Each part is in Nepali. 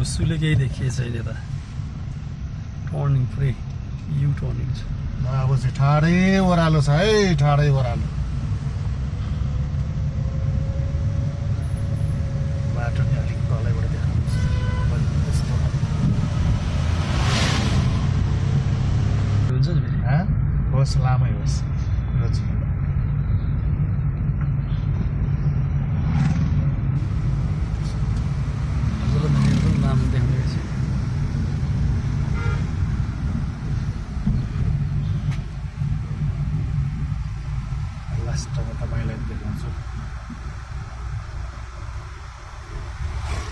हुस्सुले केही देखिए छैन त टर्निङ पुरै यु टर्निङ छ अब चाहिँ ठाडै ओह्रालो छ है ठाडै ओह्रालो बाटो नि अलिक तलैबाट देखाउँछ हुन्छ नि फेरि होस् लामै होस् यो चाहिँ लामो देख्ने रहेछ लास्टमा तपाईँलाई देखाउँछु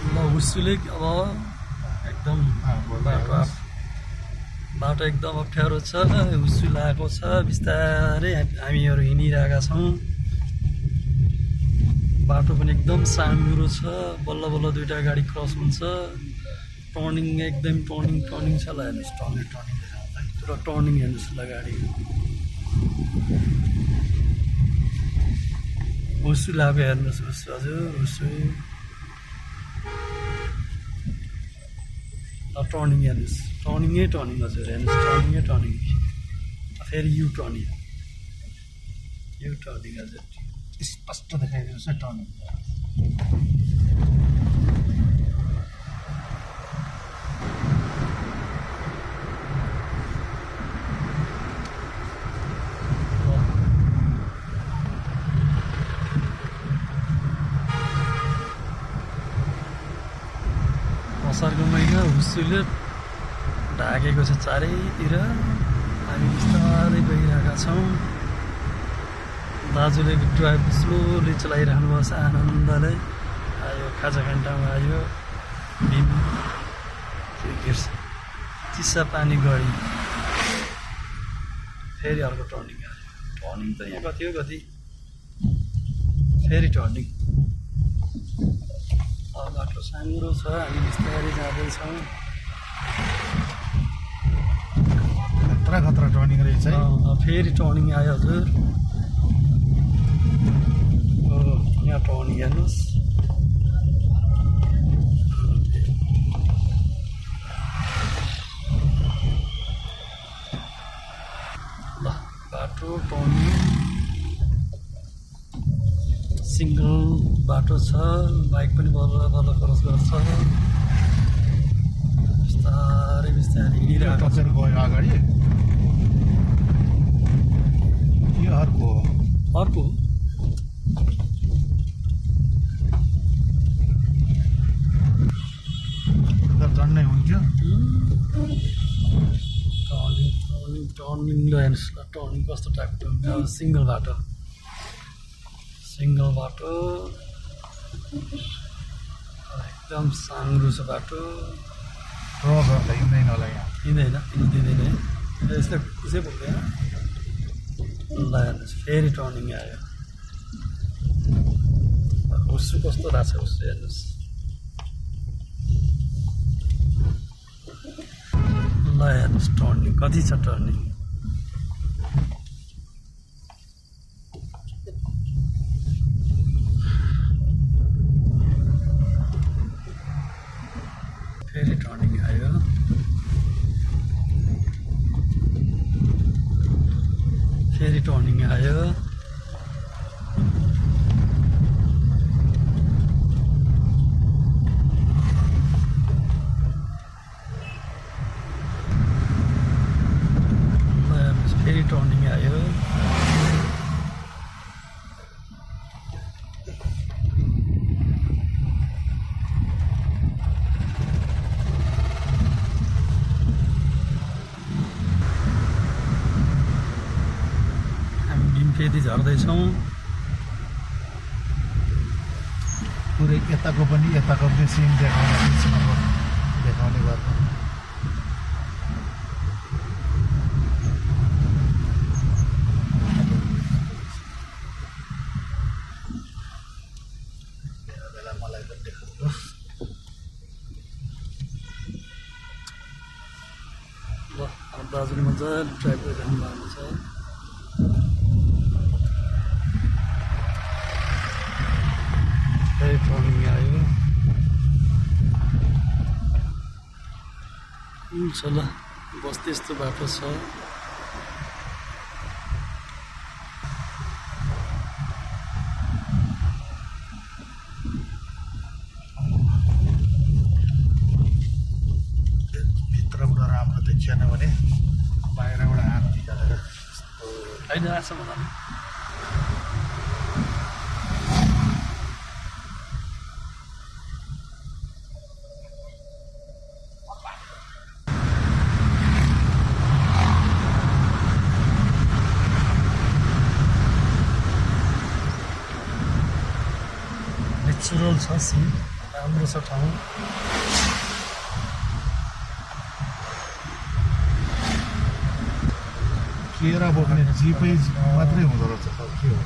ल हुस्सुले अब एकदम बाटो एकदम अप्ठ्यारो छ हुस्सु लागेको छ बिस्तारै हामीहरू हिँडिरहेका छौँ बाटो पनि एकदम साँघुरो छ बल्ल बल्ल दुईवटा गाडी क्रस हुन्छ टर्निङ एकदम टर्निङ छ ल हेर्नुहोस् टर्निङ पुरा टर्निङ हेर्नुहोस् ल गाडी हुस्सु लाग्यो हेर्नुहोस् हुस्सु हजुर हुस्सु टर्निङ हेर्नुहोस् टर्निङ हजुर हेर्नुहोस् टर्निङ फेरि यु टर्निङ हजुर स्पष्ट देखाइदिनुहोस् है टर्निङ असारको महिना हुस्सुले ढाकेको छ चारैतिर हामी बिस्तारै गइरहेका छौँ दाजुले ड्राइभ स्लोली चलाइरहनु भएको छ आनन्दले आयो खाजा घन्टामा आयो भीम चिसा पानी गढी फेरि अर्को टर्निङ आयो टर्निङ त यहाँ कति हो कति फेरि टर्निङ बाटो साँघुरो छ हामी बिस्तारै जाँदैछौँ खतरा टर्निङ रहेछ है फेरि टर्निङ आयो हजुर यहाँ टर्निङ हेर्नुहोस् ल बाटो टर्निङ सिङ्गल बाटो छ बाइक पनि बल्ल बल्ल क्रस गर्छ बिस्तारै हिँडिरहेको छ गयो अगाडि यो अर्को झन्डै हुन्थ्यो टर्निङ ल हेर्नुहोस् ल टर्निङ कस्तो टाइपको हुन्छ सिङ्गल बाटो एकदम साँघुरो छ बाटो ट्रकहरूलाई हिँड्दैन होला यहाँ हिँड्दैन यसले कुसै पुग्दैन ल हेर्नुहोस् फेरि टर्निङ आयो हुस्सु कस्तो रहेछ हुस्सु हेर्नुहोस् ल हेर्नुहोस् टर्निङ कति छ टर्निङ फेरि टर्निङ आयो फेरि टर्निङ आयो फेरि टर्निङ आयो फेरि झर्दैछौँ पुरै यताको पनि सिन देखाउने गर्छ मलाई पनि देखाउनुहोस् ल दाजुले मजाले ड्राइभ गरिरहनु भएको छ फेरि टर्निङ आयो कुल छ ल बस्ती यस्तो बाटो छ भित्रबाट राम्रो देखिएन भने बाहिरबाट हात निकालेर होइन आएछ मलाई नेचुरल छ सिन राम्रो छ ठाउँ केरा बोक्ने जिपै मात्रै हुँदो रहेछ के हो